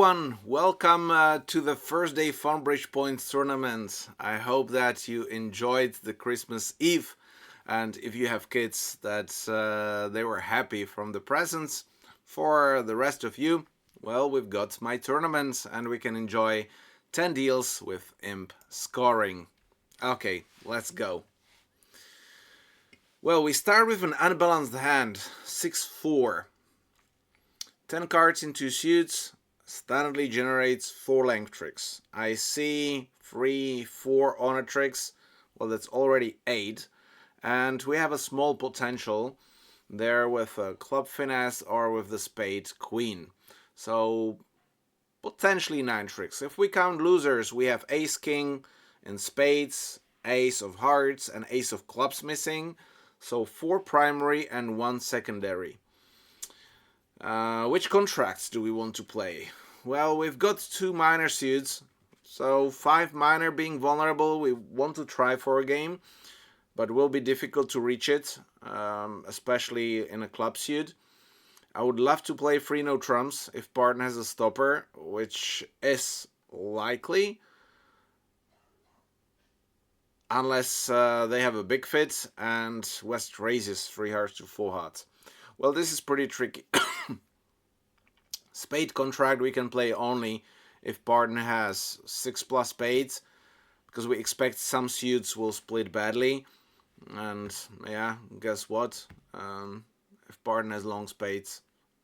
everyone, welcome to the first day Funbridge Points tournament. I hope that you enjoyed the Christmas Eve, and if you have kids, that they were happy from the presents. For the rest of you, well, we've got my tournament and we can enjoy 10 deals with IMP scoring. Okay, let's go. Well, we start with an unbalanced hand, 6-4. 10 cards in 2 suits, standardly generates 4 length tricks. I see 3, 4 honor tricks, well that's already 8. And we have a small potential there with a club finesse or with the spade queen. So potentially 9 tricks. If we count losers, we have ace king in spades, ace of hearts and ace of clubs missing. So 4 primary and 1 secondary. Which contracts do we want to play? Well, we've got 2 minor suits, so 5 minor being vulnerable, we want to try for a game, but will be difficult to reach it, especially in a club suit. I would love to play 3 no trumps if partner has a stopper, which is likely, unless they have a big fit and West raises 3 hearts to 4 hearts. Well, this is pretty tricky. Spade contract we can play only if partner has 6+ spades, because we expect some suits will split badly. And yeah, guess what? If partner has long spades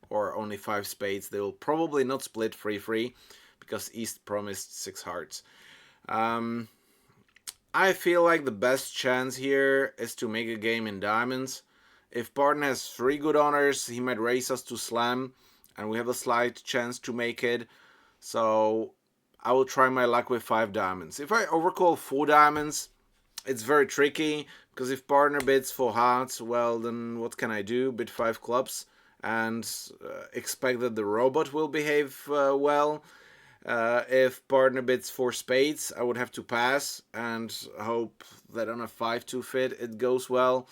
or only 5 spades, they will probably not split 3-3 because East promised 6 hearts. I feel like the best chance here is to make a game in diamonds. If partner has 3 good honors, he might raise us to slam, and we have a slight chance to make it. So I will try my luck with 5 diamonds. If I overcall 4 diamonds, it's very tricky, because if partner bids 4 hearts, well, then what can I do? Bid 5 clubs and expect that the robot will behave well. If partner bids 4 spades, I would have to pass and hope that on a 5-2 fit it goes well.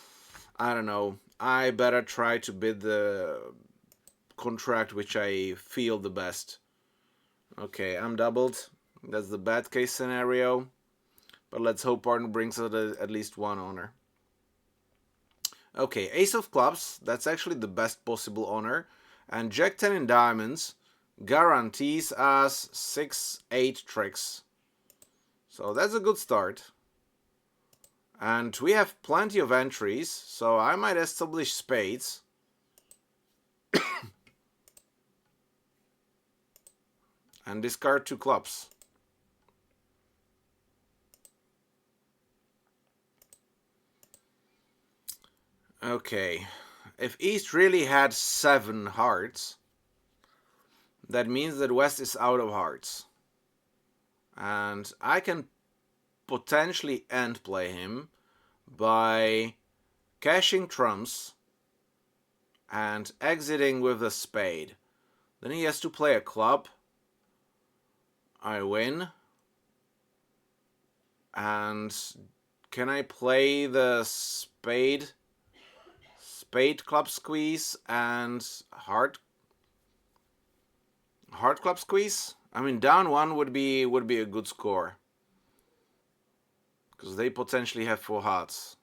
I don't know. I better try to bid the contract which I feel the best. Okay, I'm doubled. That's the bad case scenario. But let's hope partner brings us at least 1 honor. Okay, ace of clubs. That's actually the best possible honor. And jack 10 in diamonds guarantees us 6-8 tricks. So that's a good start. And we have plenty of entries, so I might establish spades. And discard 2 clubs. Okay, if East really had 7 hearts, that means that West is out of hearts. And I can potentially end play him by cashing trumps and exiting with a spade. Then he has to play a club. I win. And can I play the spade club squeeze and heart club squeeze? I mean, down 1 would be a good score, because they potentially have 4 hearts.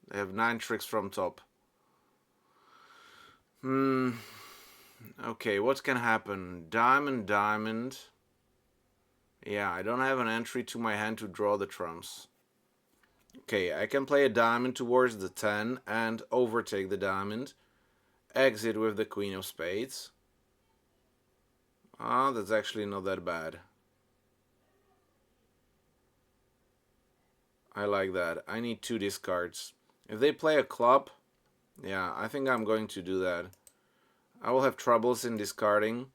They have 9 tricks from top. Okay, what can happen? Diamond, diamond. Yeah, I don't have an entry to my hand to draw the trumps. Okay, I can play a diamond towards the 10 and overtake the diamond. Exit with the queen of spades. Ah, that's actually not that bad. I like that. I need 2 discards. If they play a club, yeah, I think I'm going to do that. I will have troubles in discarding.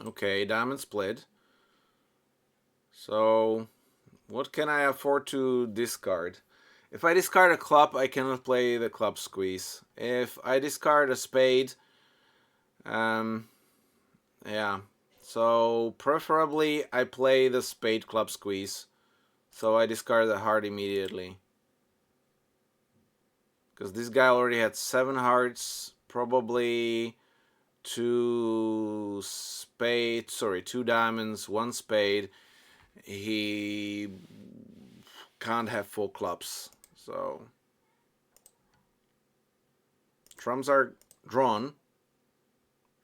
Okay, diamond split. So, what can I afford to discard? If I discard a club, I cannot play the club squeeze. If I discard a spade, yeah. So, preferably I play the spade club squeeze. So I discard the heart immediately. because this guy already had 7 hearts, probably 2 spades, sorry, 2 diamonds, 1 spade. He can't have 4 clubs. So trumps are drawn,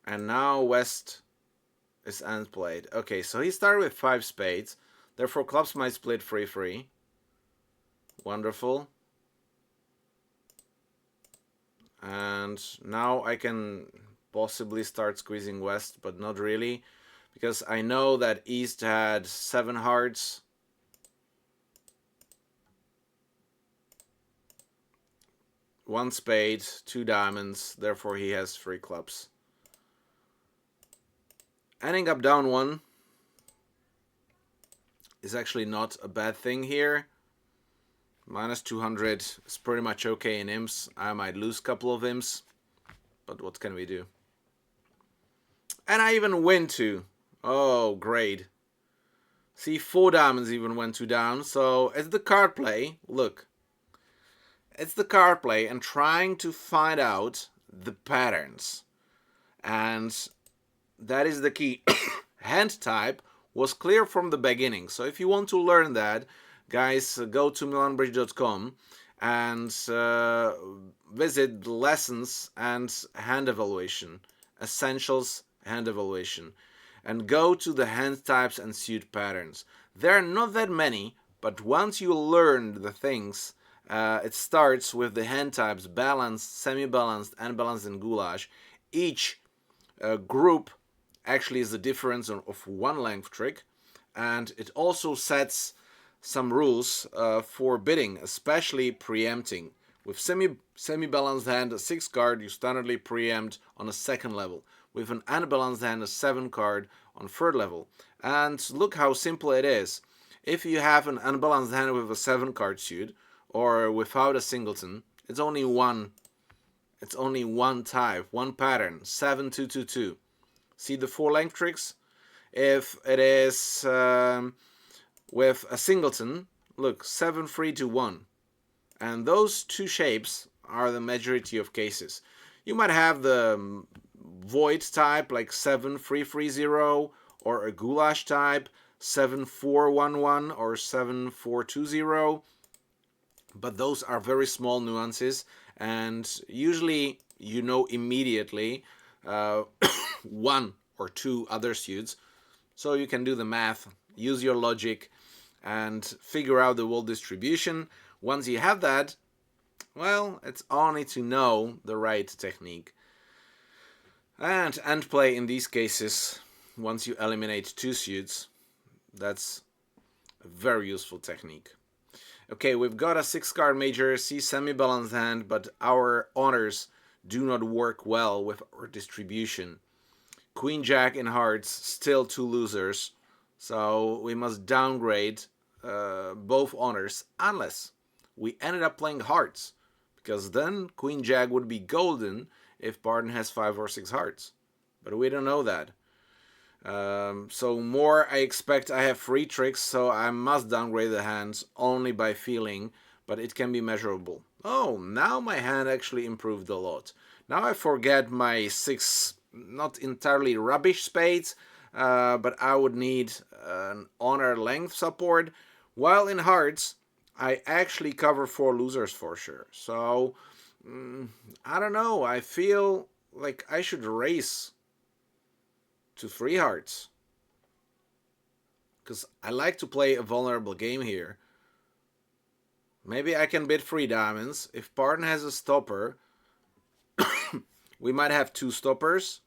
and now West is end played. Okay, so he started with 5 spades, therefore clubs might split 3-3. Wonderful. And now I can possibly start squeezing West, but not really, because I know that East had 7 hearts. One spade, 2 diamonds, therefore he has 3 clubs. Ending up down 1 is actually not a bad thing here. Minus 200 is pretty much okay in imps. I might lose a couple of imps, but what can we do? And I even win 2. Oh, great. See, 4 diamonds even went 2 down, so it's the card play. Look. It's the card play and trying to find out the patterns. And that is the key. Hand type was clear from the beginning. So if you want to learn that, guys, go to milanbridge.com and visit lessons and hand evaluation, essentials hand evaluation, and go to the hand types and suit patterns. There are not that many, but once you learn the things, it starts with the hand types: balanced, semi-balanced, unbalanced, and goulash. Each group actually is the difference of 1 length trick, and it also sets some rules for bidding, especially preempting. With semi-balanced hand, a 6 card, you standardly preempt on a 2nd level. With an unbalanced hand, a 7 card on 3rd level. And look how simple it is. If you have an unbalanced hand with a 7 card suit, or without a singleton, it's only one type, 1 pattern, 7-2-2-2. See the 4 length tricks? If it is with a singleton, look, 7-3-2-1. And those 2 shapes are the majority of cases. You might have the void type like 7-3-3-0, or a goulash type 7-4-1-1 or 7-4-2-0. But those are very small nuances, and usually you know immediately 1 or 2 other suits, so you can do the math, use your logic, and figure out the whole distribution. Once you have that, well, it's only to know the right technique. And end play in these cases, once you eliminate 2 suits, that's a very useful technique. Okay, we've got a 6 card major, see semi-balanced hand, but our honors do not work well with our distribution. Queen Jack in hearts, still 2 losers, so we must downgrade both honors unless we ended up playing hearts, because then Queen Jack would be golden if Barton has 5 or 6 hearts, but we don't know that. So more I expect I have 3 tricks, so I must downgrade the hands only by feeling, but it can be measurable. Oh, now my hand actually improved a lot. Now I forget my 6 not entirely rubbish spades, but I would need an honor length support, while in hearts I actually cover 4 losers for sure. So I don't know, I feel like I should race to 3 hearts, because I like to play a vulnerable game here. Maybe I can bid 3 diamonds. If Barton has a stopper, we might have 2 stoppers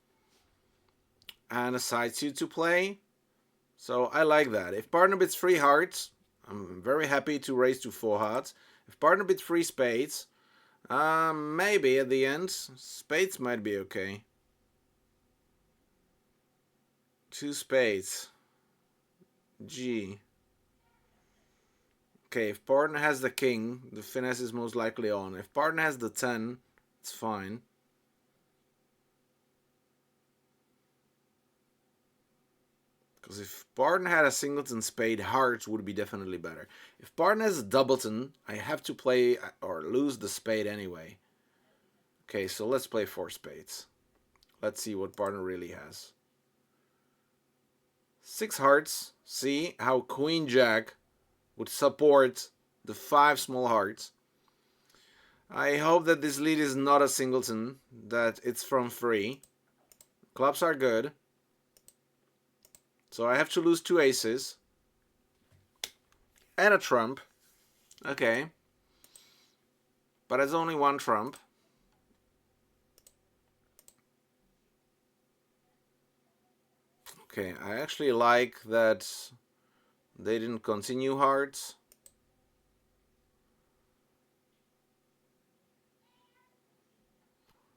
and a side suit to play. So I like that. If Barton bids 3 hearts, I'm very happy to raise to 4 hearts. If Barton bids 3 spades, maybe at the end, spades might be okay. 2 spades. G. Okay, if Barton has the king, the finesse is most likely on. If Barton has the 10, it's fine. Because if Barton had a singleton spade, hearts would be definitely better. If Barton has a doubleton, I have to play or lose the spade anyway. Okay, so let's play 4 spades. Let's see what Barton really has. 6 hearts. See how Queen Jack would support the 5 small hearts. I hope that this lead is not a singleton, that it's from free. Clubs are good. So I have to lose 2 aces. And a trump. Okay. But it's only 1 trump. Okay, I actually like that they didn't continue hearts.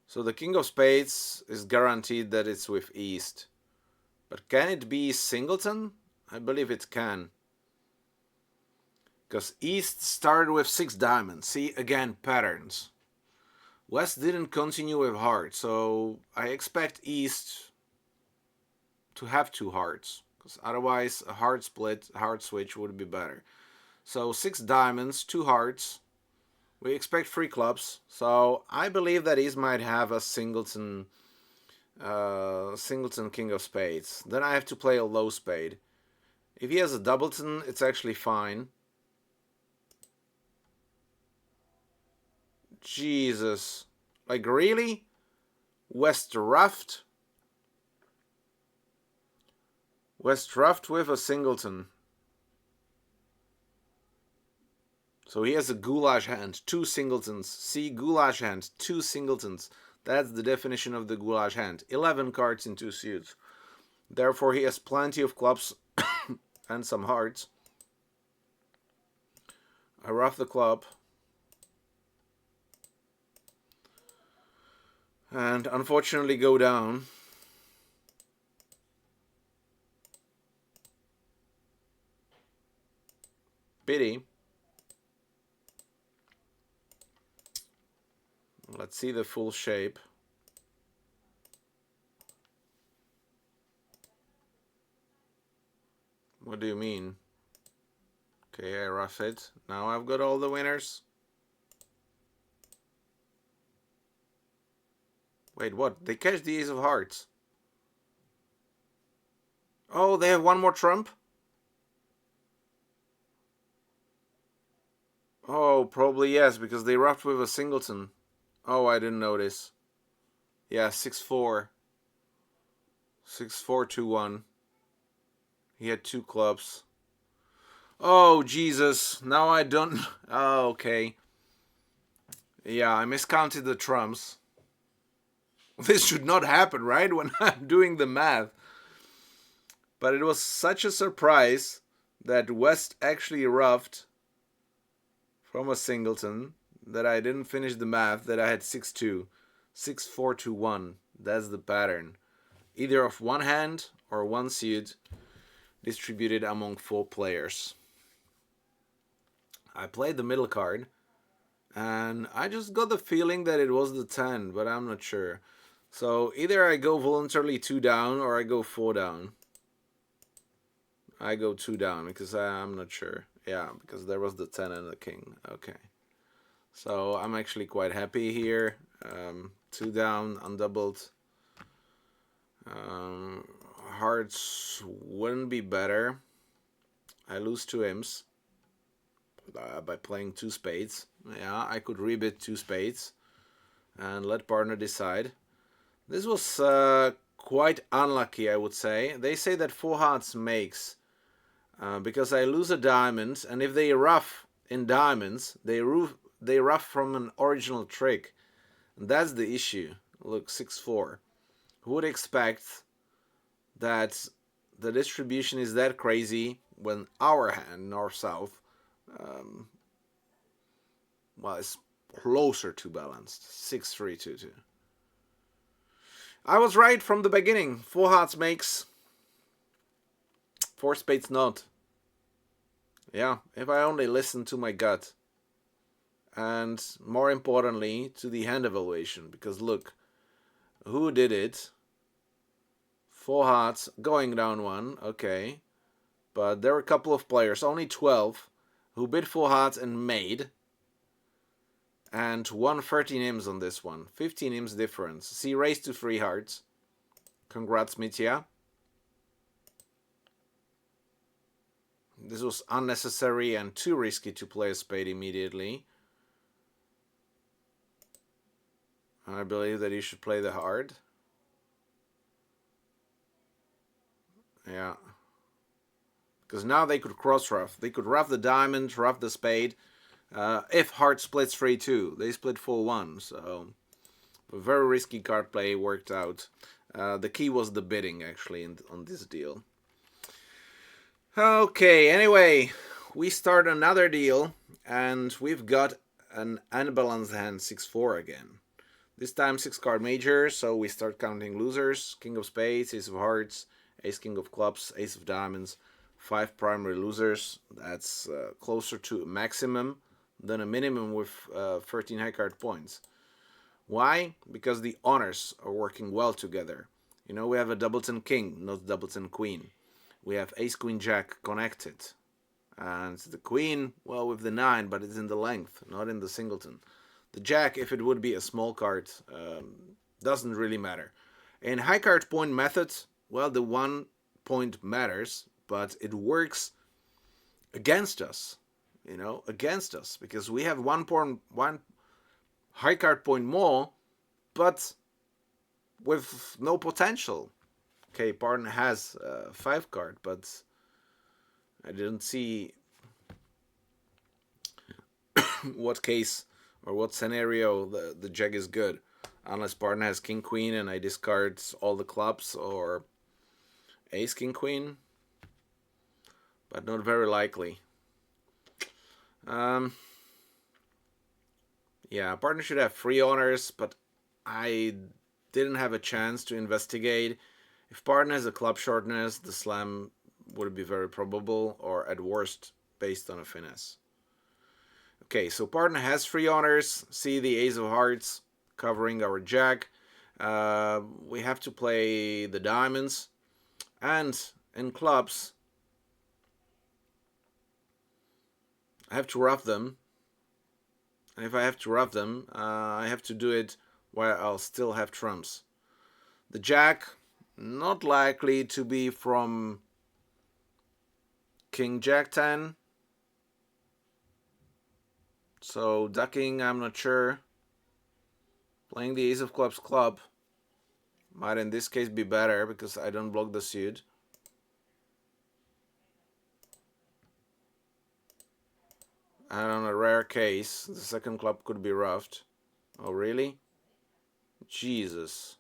So the king of spades is guaranteed that it's with East. But can it be singleton? I believe it can. Because East started with 6 diamonds. See, again, patterns. West didn't continue with hearts, so I expect East to have 2 hearts. Because otherwise, a heart split, a heart switch would be better. So 6 diamonds, 2 hearts. We expect 3 clubs. So I believe that East might have a singleton king of spades. Then I have to play a low spade. If he has a doubleton, it's actually fine. Jesus. Like, really? West ruffed? West ruffed with a singleton. So he has a goulash hand, 2 singletons. See, goulash hand, 2 singletons. That's the definition of the goulash hand. 11 cards in 2 suits. Therefore, he has plenty of clubs and some hearts. I ruff the club. And unfortunately go down. Pity. Let's see the full shape. What do you mean? Okay, I rough it. Now I've got all the winners. Wait, what? They catch the ace of hearts. Oh, they have 1 more trump? Oh, probably yes, because they roughed with a singleton. Oh, I didn't notice. Yeah, 6-4. 6-4-2-1. He had 2 clubs. Oh, Jesus. Now I don't... Oh, okay. Yeah, I miscounted the trumps. This should not happen, right? When I'm doing the math. But it was such a surprise that West actually roughed from a singleton that I didn't finish the math, that I had 6-2. 6-4-2-1. That's the pattern. Either of 1 hand or 1 suit distributed among 4 players. I played the middle card and I just got the feeling that it was the 10, but I'm not sure. So either I go voluntarily 2 down or I go 4 down. I go 2 down because I'm not sure. Yeah, because there was the 10 and the king. Okay. So I'm actually quite happy here. 2 down, undoubled. Hearts wouldn't be better. I lose 2 imps by playing 2 spades. Yeah, I could rebid 2 spades and let partner decide. This was quite unlucky, I would say. They say that 4 hearts makes because I lose a diamond, and if they rough in diamonds, they rough from an original trick. And that's the issue. Look, 6-4. Who would expect that the distribution is that crazy when our hand, north-south, well, it's closer to balanced. 6-3-2-2. I was right from the beginning. 4 hearts makes. 4 spades not. Yeah, if I only listen to my gut. And more importantly, to the hand evaluation. Because look, who did it? Full hearts, going down one, okay. But there were a couple of players, only 12, who bid full hearts and made. And won 13 imps on this one. 15 imps difference. See, raised to 3 hearts. Congrats, Mitya. This was unnecessary and too risky to play a spade immediately. I believe that you should play the heart. Yeah. Because now they could cross-ruff. They could ruff the diamond, ruff the spade. If heart splits 3-2. They split full 1. So, a very risky card play worked out. The key was the bidding, actually, on this deal. Okay, anyway, we start another deal. And we've got an unbalanced hand 6-4 again. This time 6-card major, so we start counting losers. King of spades, ace of hearts, ace king of clubs, ace of diamonds. 5 primary losers. That's closer to a maximum than a minimum with 13 high card points. Why? Because the honors are working well together. You know, we have a doubleton king, not doubleton queen. We have ace queen jack connected. And the queen, well, with the 9, but it's in the length, not in the singleton. The jack, if it would be a small card, doesn't really matter. In high card point methods, well, the 1 point matters, but it works against us, you know, against us, because we have one high card point more, but with no potential. Okay, partner has 5 card, but I didn't see what case or what scenario the jack is good, unless partner has king queen and I discard all the clubs, or ace king queen. But not very likely. Yeah, partner should have 3 honors, but I didn't have a chance to investigate. If partner has a club shortness, the slam would be very probable, or at worst, based on a finesse. Okay, so partner has 3 honors. See the ace of hearts covering our jack. We have to play the diamonds. And in clubs, I have to ruff them. And if I have to ruff them, I have to do it while I'll still have trumps. The jack, not likely to be from king jack 10. So ducking, I'm not sure. Playing the ace of clubs club might in this case be better because I don't block the suit. And on a rare case, the second club could be ruffed. Oh, really? Jesus.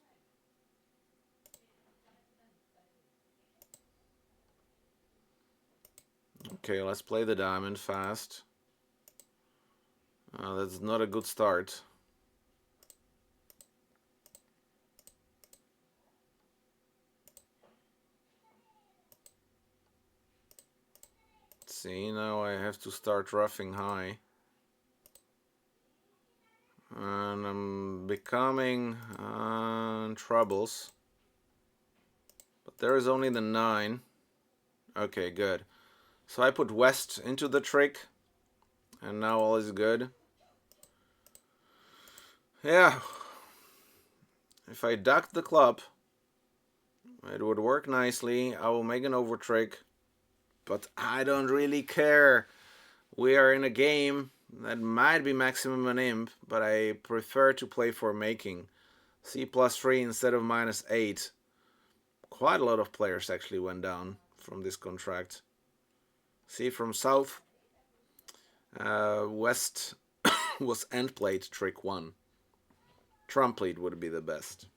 Okay, let's play the diamond fast. That's not a good start. See, now I have to start roughing high. And I'm becoming troubles. But there is only the 9. Okay, good. So I put west into the trick. And now all is good. Yeah. If I duck the club, it would work nicely. I will make an over trick. But I don't really care. We are in a game that might be maximum an imp, but I prefer to play for making. C +3 instead of -8. Quite a lot of players actually went down from this contract. See, from south, west was end played trick 1. Trump lead would be the best.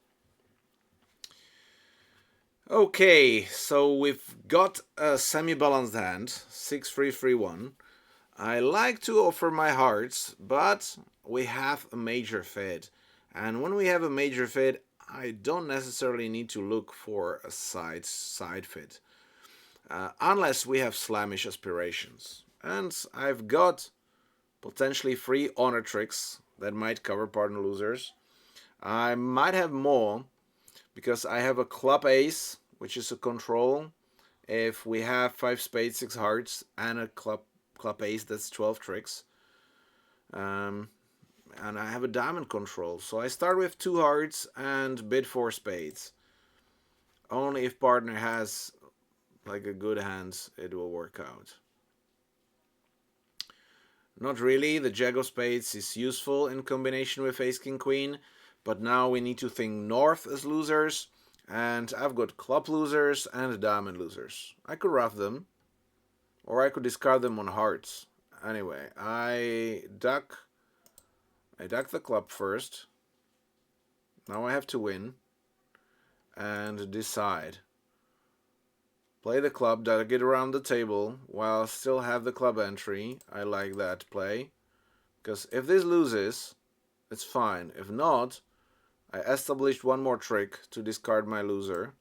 Okay, so we've got a semi-balanced hand, 6-3-3-1. I like to offer my hearts, but we have a major fid. And when we have a major fid, I don't necessarily need to look for a side fid. Unless we have slamish aspirations. And I've got potentially 3 honor tricks that might cover partner losers. I might have more, because I have a club ace which is a control. If we have 5 spades, 6 hearts, and a club ace, that's 12 tricks. And I have a diamond control. So I start with 2 hearts and bid 4 spades. Only if partner has like a good hand, it will work out. Not really, the jack of spades is useful in combination with ace king queen, but now we need to think north as losers, and I've got club losers and diamond losers. I could ruff them, or I could discard them on hearts. Anyway, I duck the club first. Now I have to win and decide. Play the club, duck it around the table while I still have the club entry. I like that play. Because if this loses, it's fine. If not, I established one more trick to discard my loser.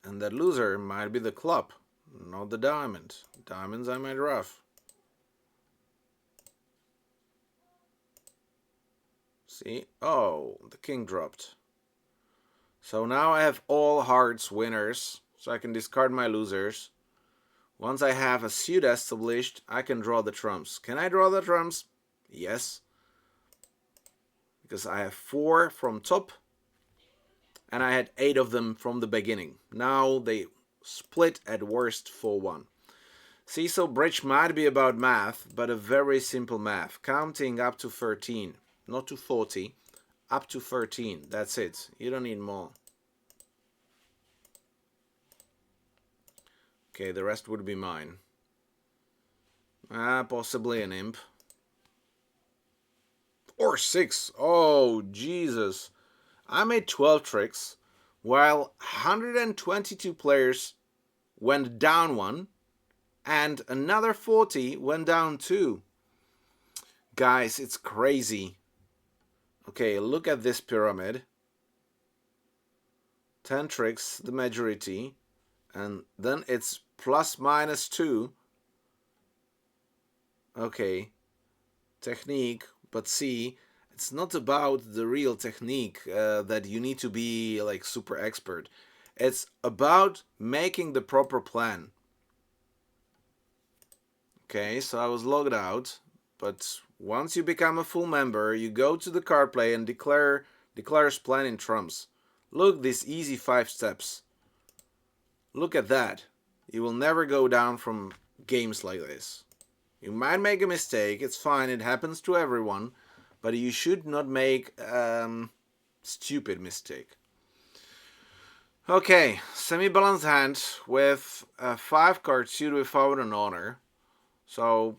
And that loser might be the club, not the diamond. Diamonds I might ruff. See? Oh, the king dropped. So now I have all hearts winners, so I can discard my losers. Once I have a suit established, I can draw the trumps. Can I draw the trumps? Yes. Because I have 4 from top, and I had 8 of them from the beginning. Now they split at worst for 1. See, so bridge might be about math, but a very simple math. Counting up to 13, not to 40. Up to 13, that's it. You don't need more. Okay, the rest would be mine. Possibly an imp. Or 6. Oh, Jesus. I made 12 tricks, while 122 players went down 1, and another 40 went down 2. Guys, it's crazy. Okay, look at this pyramid. 10 tricks, the majority, and then it's plus minus 2. Okay, technique, but see, it's not about the real technique that you need to be like super expert. It's about making the proper plan. Okay, so I was logged out, but once you become a full member, you go to the card play and declares plan in trumps. Look, these easy 5 steps. Look at that. You will never go down from games like this. You might make a mistake, it's fine, it happens to everyone, but you should not make stupid mistake. Okay, semi-balanced hand with 5 cards suited without an honor. So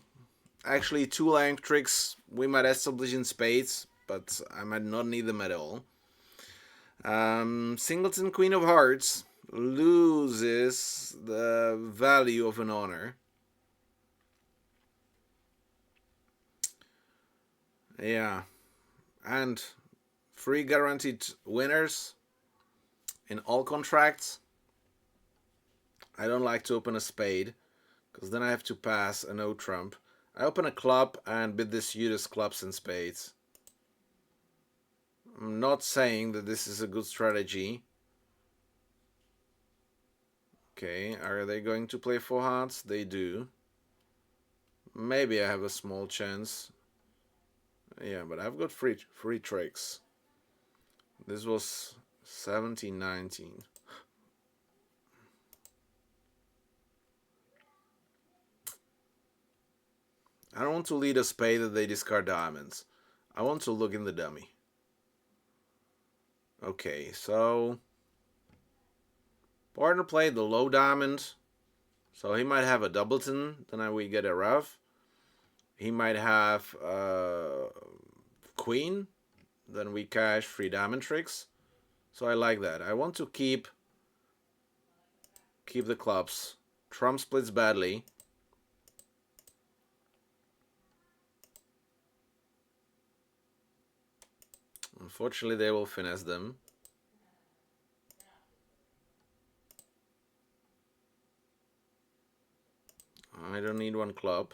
actually 2 length tricks we might establish in spades, but I might not need them at all. Singleton Queen of Hearts loses the value of an honor. Yeah, and 3 guaranteed winners in all contracts. I don't like to open a spade, because then I have to pass a no trump. I open a club and bid the suit as clubs and spades. I'm not saying that this is a good strategy. Okay, are they going to play 4 hearts? They do. Maybe I have a small chance. Yeah, but I've got free tricks. This was 17-19. I don't want to lead a spade that they discard diamonds. I want to look in the dummy. Okay, so partner played the low diamond, so he might have a doubleton, then we get a ruff. He might have queen, then we cash 3 diamond tricks. So I like that. I want to keep the clubs. Trump splits badly. Unfortunately, they will finesse them. I don't need 1 club.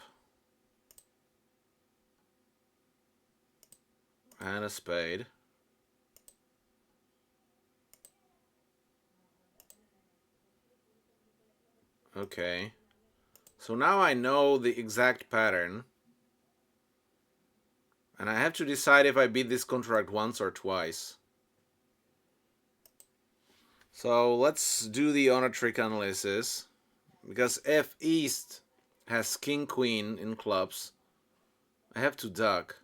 And a spade. Okay. So now I know the exact pattern. And I have to decide if I beat this contract once or twice. So let's do the honor trick analysis. Because if East has King Queen in clubs, I have to duck.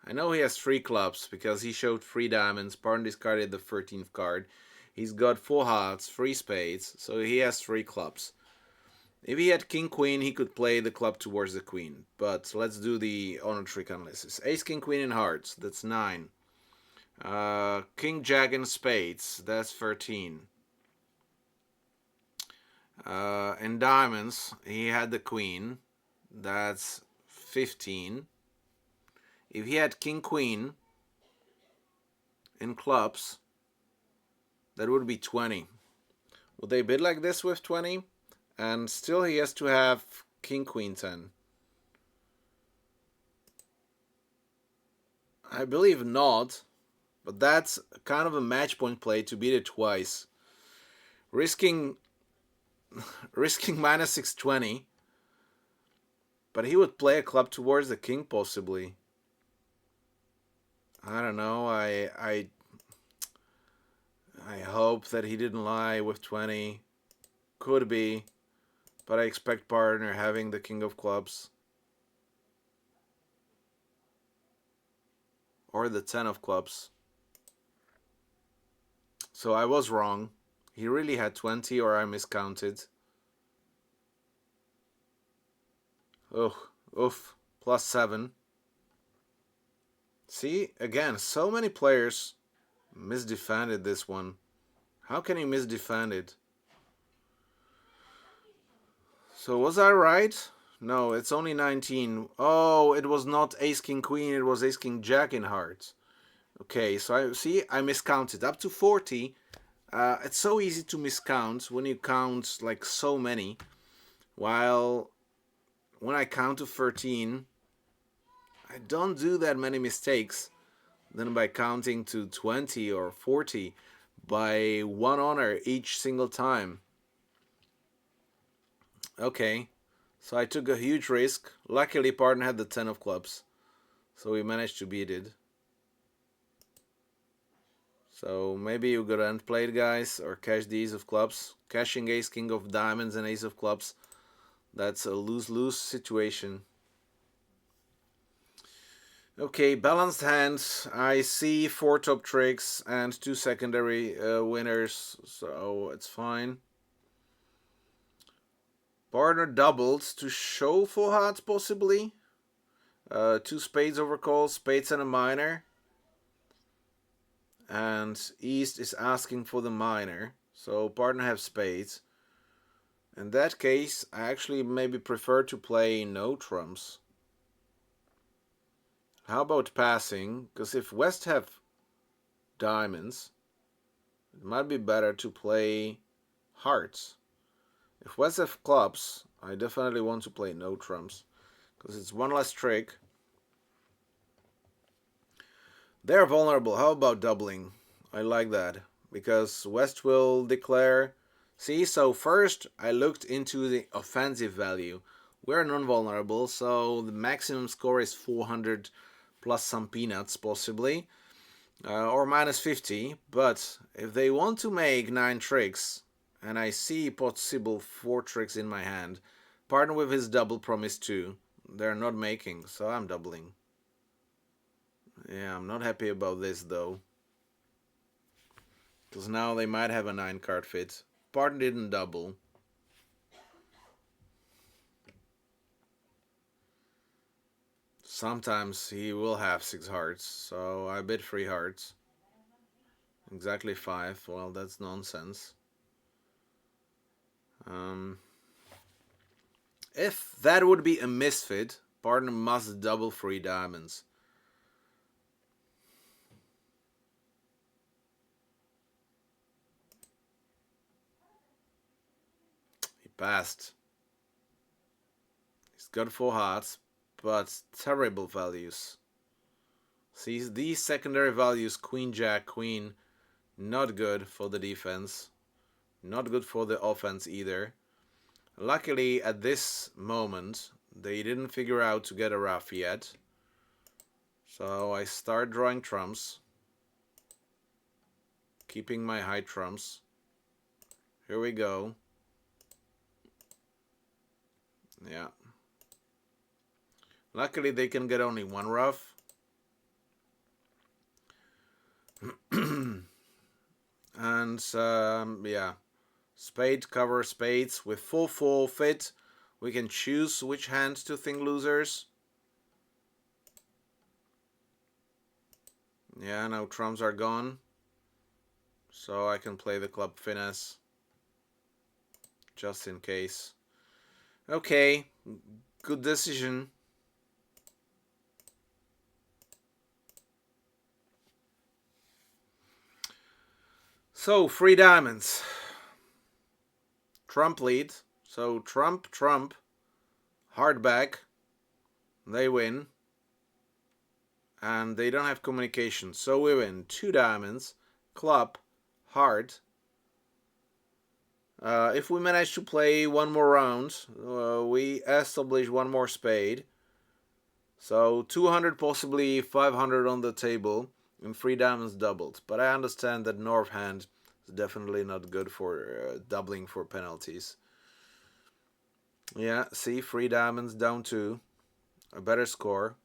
I know he has 3 clubs because he showed 3 diamonds, partner discarded the 13th card. He's got 4 hearts, 3 spades, so he has 3 clubs. If he had King Queen, he could play the club towards the Queen. But let's do the honor trick analysis. Ace King Queen in hearts, that's 9. King Jack in spades, that's 13. In diamonds, he had the Queen, that's 15. If he had King Queen in clubs, that would be 20. Would they bid like this with 20? And still he has to have King Queen 10. I believe not, but that's kind of a match point play to beat it twice. Risking minus 620, but he would play a club towards the king possibly. I don't know. I hope that he didn't lie with 20. Could be, but I expect partner having the king of clubs. Or the 10 of clubs. So I was wrong. He really had 20 or I miscounted. Oof. Plus 7. See, again, so many players misdefended this one. How can he misdefend it? So was I right? No, it's only 19. Oh, it was not Ace King Queen, it was Ace King Jack in hearts. Okay, so I miscounted. Up to 40. It's so easy to miscount when you count like so many. While when I count to 13, I don't do that many mistakes than by counting to 20 or 40 by 1 honor each single time. Okay, so I took a huge risk. Luckily, partner had the 10 of clubs, so we managed to beat it. So maybe you gotta end play it, guys, or cash the ace of clubs. Cashing ace king of diamonds and ace of clubs, that's a lose-lose situation. Okay, balanced hands. I see 4 top tricks and 2 secondary winners, so it's fine. Partner doubled to show full hearts possibly. 2 spades overcall, spades and a minor. And East is asking for the minor, so partner have spades. In that case, I actually maybe prefer to play no trumps. How about passing? Because if West have diamonds, it might be better to play hearts. If West have clubs, I definitely want to play no trumps, because it's one less trick. They're vulnerable. How about doubling? I like that, because West will declare. See, so first I looked into the offensive value. We're non-vulnerable, so the maximum score is 400 plus some peanuts, possibly. Or minus 50. But if they want to make 9 tricks, and I see possible 4 tricks in my hand, partner with his double promise 2. They're not making, so I'm doubling. Yeah, I'm not happy about this though. Because now they might have a 9 card fit. Partner didn't double. Sometimes he will have 6 hearts, so I bid 3 hearts. Exactly 5. Well, that's nonsense. If that would be a misfit, partner must double 3 diamonds. He passed. He's got 4 hearts, but terrible values. See, these secondary values, queen, jack, queen, not good for the defense. Not good for the offense either. Luckily, at this moment, they didn't figure out to get a ruff yet. So I start drawing trumps. Keeping my high trumps. Here we go. Yeah. Luckily, they can get only one ruff. And, yeah. Spade cover spades with full fit. We can choose which hand to think losers. Yeah, now trumps are gone. So I can play the club finesse. Just in case. Okay, good decision. So, 3 diamonds. Trump lead. So, trump, hardback. They win. And they don't have communication. So, we win 2 diamonds. Club, heart. If we manage to play one more round, we establish one more spade. So 200, possibly 500 on the table, and 3 diamonds doubled. But I understand that North hand is definitely not good for doubling for penalties. Yeah, see, 3 diamonds down 2. A better score.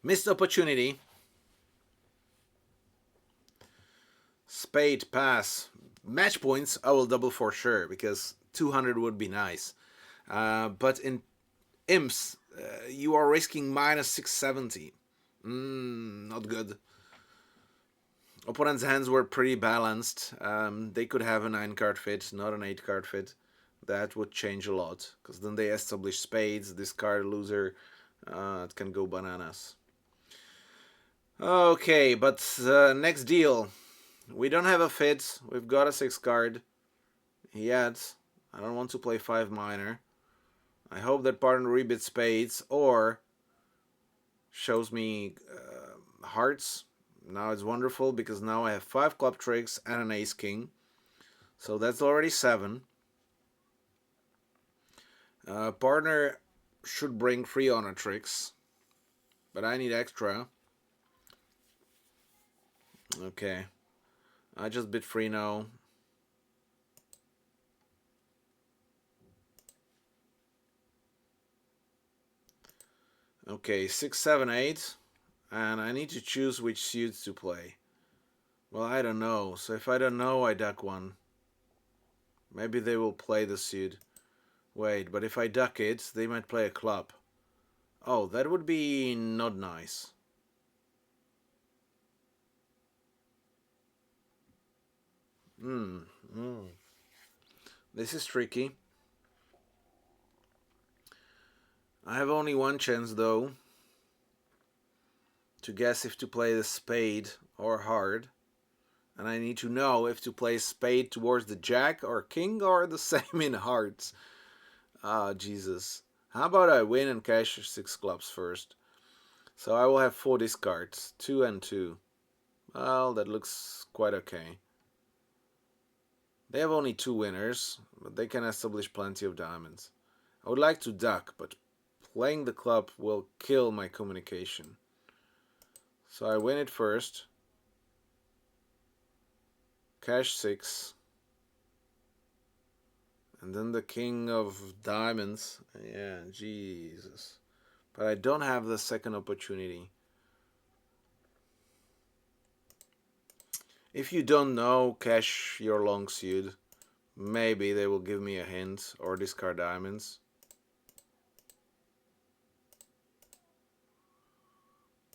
Missed opportunity. Spade, pass. Match points, I will double for sure, because 200 would be nice. But in imps, you are risking minus 670. Not good. Opponent's hands were pretty balanced. They could have a 9 card fit, not an 8 card fit. That would change a lot, because then they establish spades, discard loser. It can go bananas. Okay, but next deal. We don't have a fit. We've got a 6 card. Yet, I don't want to play 5 minor. I hope that partner rebid spades or shows me hearts. Now it's wonderful because now I have 5 club tricks and an ace king. So that's already 7. Partner should bring 3 honor tricks. But I need extra. Okay. I just bid 3 now. Okay, 6, 7, 8. And I need to choose which suits to play. Well, I don't know. So if I don't know, I duck one. Maybe they will play the suit. Wait, but if I duck it, they might play a club. Oh, that would be not nice. This is tricky. I have only one chance, though, to guess if to play the spade or heart. And I need to know if to play spade towards the jack or king or the same in hearts. Ah, Jesus. How about I win and cash 6 clubs first? So I will have 4 discards. 2 and 2. Well, that looks quite okay. They have only 2 winners, but they can establish plenty of diamonds. I would like to duck, but playing the club will kill my communication. So I win it first. Cash 6. And then the king of diamonds. Yeah, Jesus. But I don't have the second opportunity. If you don't know, cash your long suit. Maybe they will give me a hint or discard diamonds.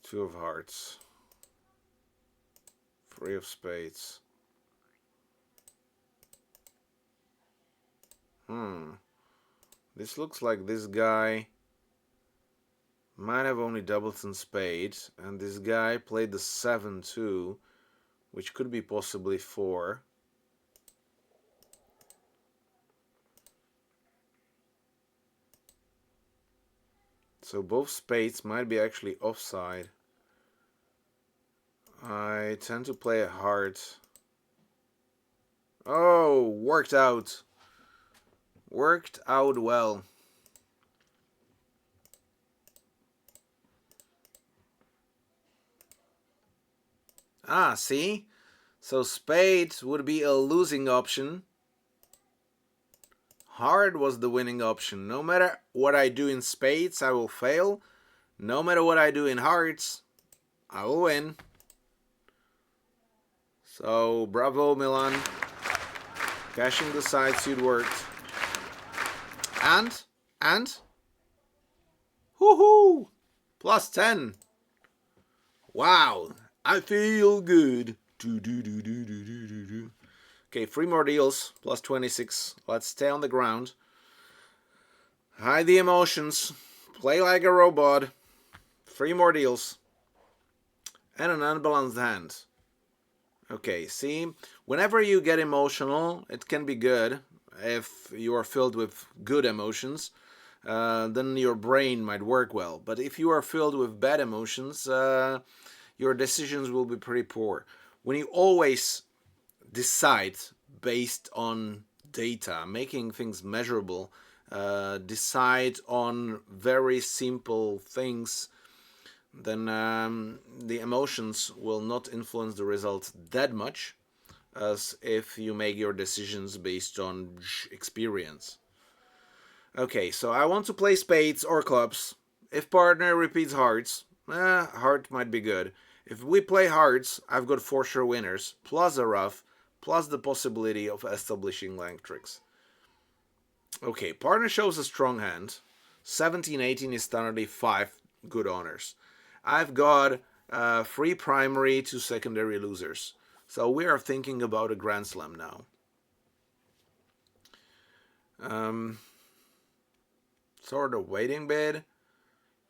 2 of hearts. 3 of spades. This looks like this guy might have only doubles and spades, and this guy played the 7 too, which could be possibly 4. So both spades might be actually offside. I tend to play a heart. Oh, worked out. Worked out well. Ah, see? So spades would be a losing option. Heart was the winning option. No matter what I do in spades, I will fail. No matter what I do in hearts, I will win. So, bravo, Milan. Cashing the side suit worked. And, woohoo! Plus 10. Wow, I feel good. Okay, 3 more deals, plus 26. Let's stay on the ground. Hide the emotions. Play like a robot. 3 more deals. And an unbalanced hand. Okay, see, whenever you get emotional, it can be good if you are filled with good emotions. Then your brain might work well. But if you are filled with bad emotions, your decisions will be pretty poor. When you always decide based on data, making things measurable, decide on very simple things, then the emotions will not influence the results that much as if you make your decisions based on experience. Okay, so I want to play spades or clubs. If partner repeats hearts, heart might be good. If we play hearts, I've got 4 sure winners, plus a ruff, plus the possibility of establishing lang tricks. Okay, partner shows a strong hand. 17-18 is standardly 5 good honors. I've got 3 primary, 2 secondary losers. So we are thinking about a Grand Slam now. Sort of waiting bid.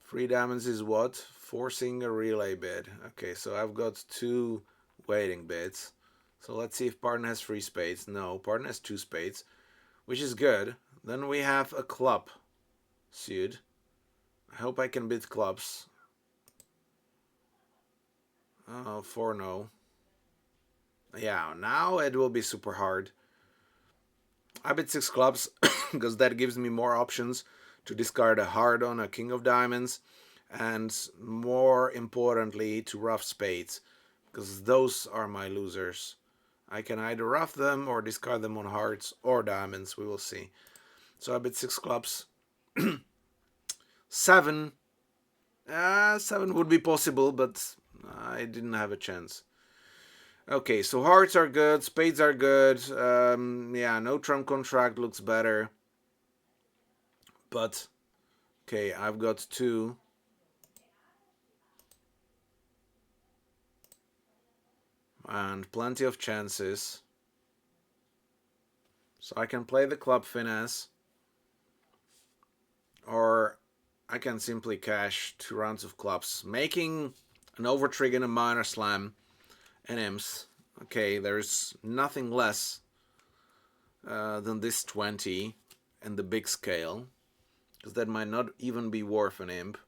3 diamonds is what? Forcing a relay bid. Okay, so I've got 2 waiting bids. So let's see if partner has 3 spades. No, partner has 2 spades, which is good. Then we have a club suit. I hope I can bid clubs. Oh, 4 no. Yeah, now it will be super hard. I bid 6 clubs because that gives me more options to discard a heart on a king of diamonds, and more importantly to rough spades, because those are my losers. I can either rough them or discard them on hearts or diamonds, we will see. So I bid 6 clubs. 7. 7 would be possible, but I didn't have a chance. Okay, so hearts are good, spades are good. Yeah, no trump contract looks better. But, okay, I've got 2. And plenty of chances. So I can play the club finesse. Or I can simply cash 2 rounds of clubs, making an overtrig and a minor slam and imps. Okay, there's nothing less than this 20 and the big scale, because that might not even be worth an imp.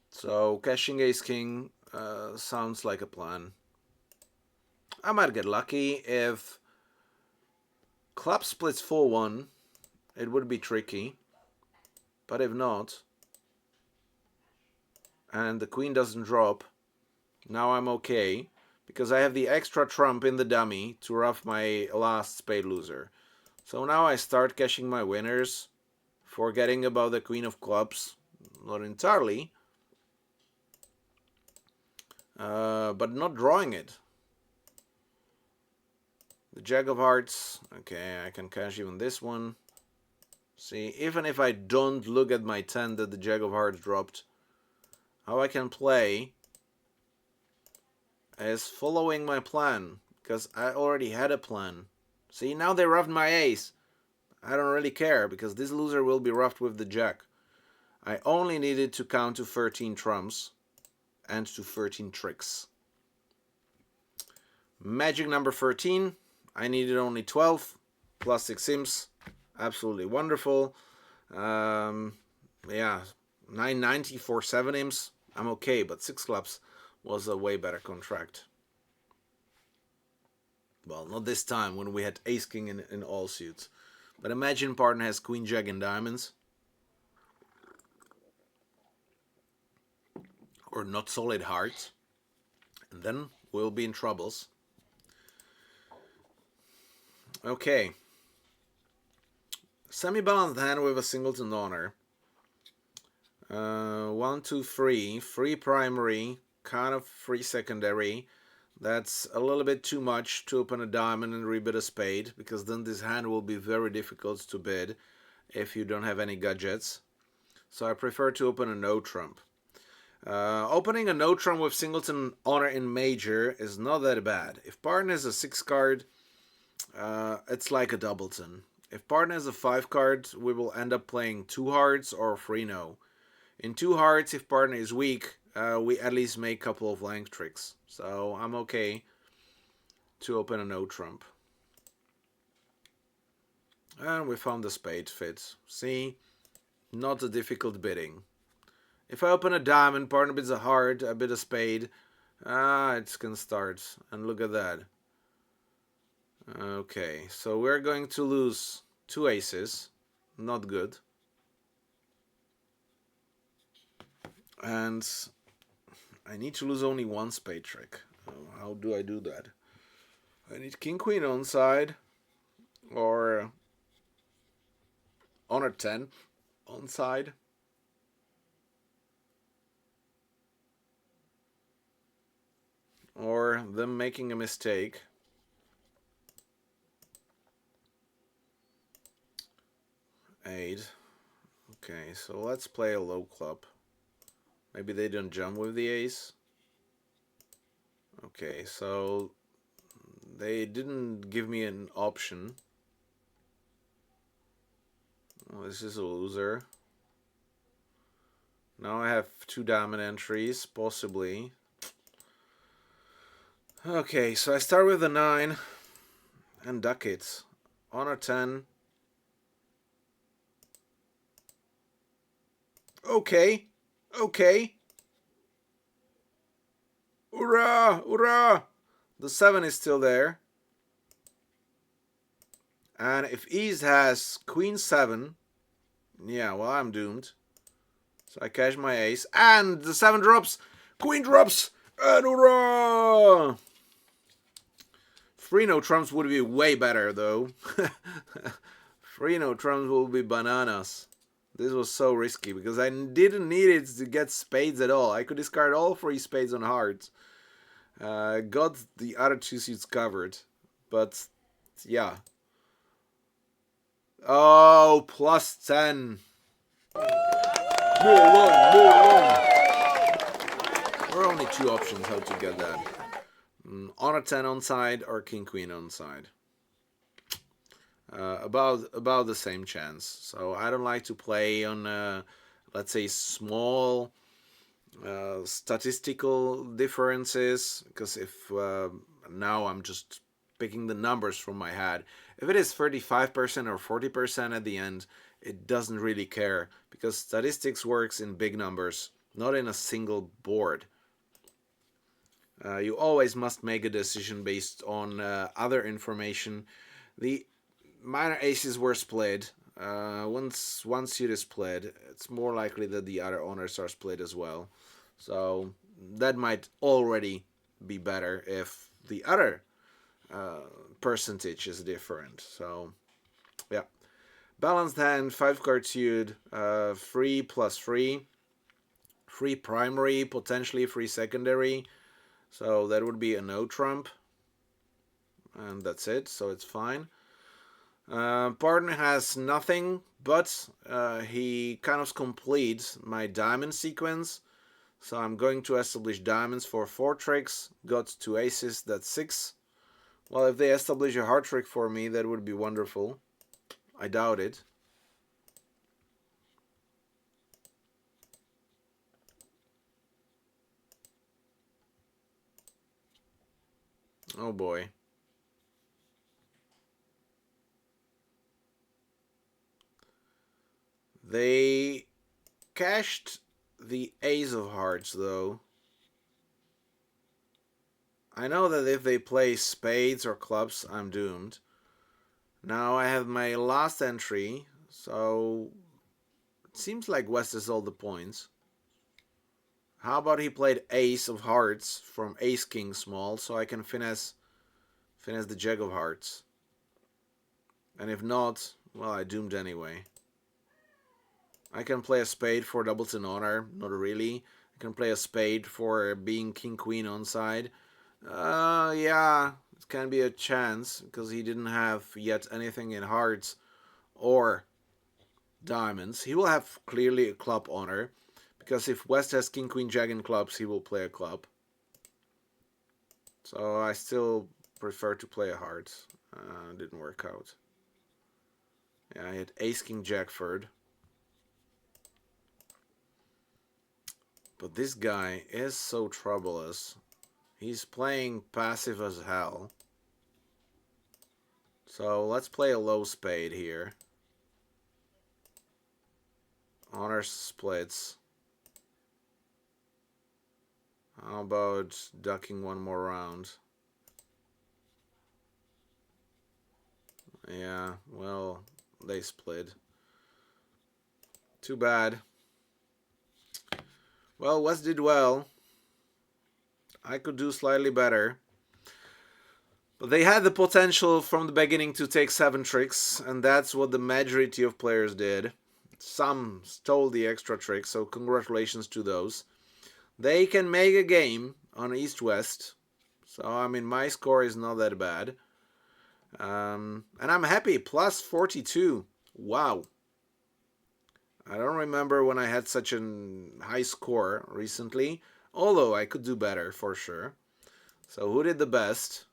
So cashing ace king sounds like a plan. I might get lucky if club splits 4-1. It would be tricky, but if not, and the queen doesn't drop, now I'm okay, because I have the extra trump in the dummy to rough my last spade loser. So now I start cashing my winners, forgetting about the queen of clubs, not entirely, but not drawing it. The jack of hearts, okay, I can cash even this one. See, even if I don't look at my 10 that the jack of hearts dropped, how I can play is following my plan, because I already had a plan. See, now they roughed my ace. I don't really care, because this loser will be roughed with the jack. I only needed to count to 13 trumps and to 13 tricks. Magic number 13. I needed only 12 plus 6 imps. Absolutely wonderful. Yeah, 990 for 7 imps. I'm okay, but 6 clubs was a way better contract. Well, not this time when we had ace king in all suits. But imagine partner has queen jack and diamonds. Or not solid hearts. And then we'll be in troubles. Okay. Semi-balanced hand with a singleton honor. 1, 2, 3. Free primary, kind of free secondary. That's a little bit too much to open a diamond and rebid a spade, because then this hand will be very difficult to bid if you don't have any gadgets. So I prefer to open a no trump. Opening a no trump with singleton honor in major is not that bad. If partner has a 6 card, it's like a doubleton. If partner has a 5 card, we will end up playing 2 hearts or 3 no. In 2 hearts, if partner is weak, we at least make a couple of length tricks. So I'm okay to open a no trump. And we found the spade fit. See? Not a difficult bidding. If I open a diamond, partner bids a heart, I bid a spade. It can start. And look at that. Okay, so we're going to lose 2 aces. Not good. And I need to lose only 1 spade trick. How do I do that? I need king queen on side, or honor 10 on side. Or them making a mistake. Eight. Okay, so let's play a low club. Maybe they don't jump with the ace. Okay, so they didn't give me an option. Well, this is a loser. Now I have 2 diamond entries, possibly. Okay, so I start with a 9 and duck it. Honor 10. Okay. Okay. Hurrah! Hurrah! The 7 is still there. And if East has queen 7, yeah, well, I'm doomed. So I cash my ace. And the 7 drops. Queen drops. And hurrah! 3 no trumps would be way better, though. 3 no trumps will be bananas. This was so risky because I didn't need it to get spades at all. I could discard all 3 spades on hearts. Got the other 2 suits covered. But, yeah. Oh, plus 10. Milan. There are only 2 options how to get that. Honor 10 on side or king queen on side. About the same chance. So I don't like to play on, let's say, small statistical differences, because if now I'm just picking the numbers from my head. If it is 35% or 40% at the end, it doesn't really care, because statistics works in big numbers, not in a single board. You always must make a decision based on other information. The minor aces were split. Once one suit is split, it's more likely that the other honors are split as well. So that might already be better if the other percentage is different. So yeah, balanced hand, 5 card suit, 3 plus 3, free primary, potentially free secondary. So that would be a no trump, and that's it. So it's fine. Partner has nothing, but he kind of completes my diamond sequence. So I'm going to establish diamonds for 4 tricks. Got 2 aces, that's 6. Well, if they establish a heart trick for me, that would be wonderful. I doubt it. Oh boy. They cashed the ace of hearts, though. I know that if they play spades or clubs, I'm doomed. Now I have my last entry, so it seems like West has all the points. How about he played Ace of Hearts from Ace King small, so I can finesse the Jack of Hearts. And if not, well, I doomed anyway. I can play a spade for Doubleton Honor, not really. I can play a spade for being King Queen onside. Yeah, it can be a chance because he didn't have yet anything in hearts or diamonds. He will have clearly a club honor because if West has King Queen Jack in clubs, he will play a club. So I still prefer to play a heart. Didn't work out. Yeah, I had Ace King Jack third. But this guy is so troublous. He's playing passive as hell. So let's play a low spade here. Honor splits. How about ducking one more round? Yeah, well, they split. Too bad. Well, West did well. I could do slightly better. But they had the potential from the beginning to take 7 tricks, and that's what the majority of players did. Some stole the extra tricks, so congratulations to those. They can make a game on East-West. So, I mean, my score is not that bad. And I'm happy. Plus 42. Wow. I don't remember when I had such a high score recently. Although I could do better for sure. So who did the best?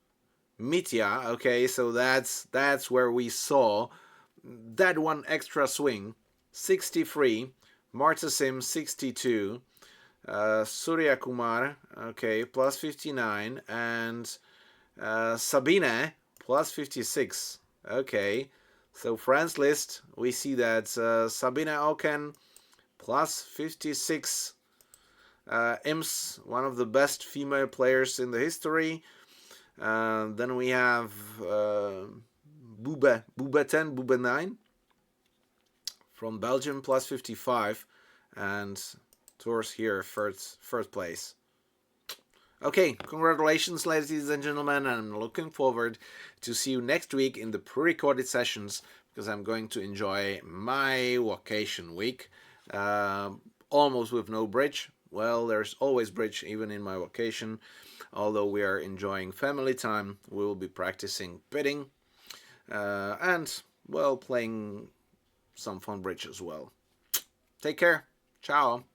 Mitya. Okay, so that's where we saw that one extra swing. 63. Martasim 62. Surya Kumar, okay, plus 59, and Sabine, plus 56. Okay, so friends list, we see that Sabine Oken, plus 56. Ims, one of the best female players in the history. Then we have Bube 10, Bube 9 from Belgium, plus 55, and Tours here, first place. Okay, congratulations, ladies and gentlemen, and I'm looking forward to see you next week in the pre-recorded sessions because I'm going to enjoy my vacation week, almost with no bridge. Well, there's always bridge even in my vacation. Although we are enjoying family time, we will be practicing bidding and, well, playing some Funbridge as well. Take care. Ciao.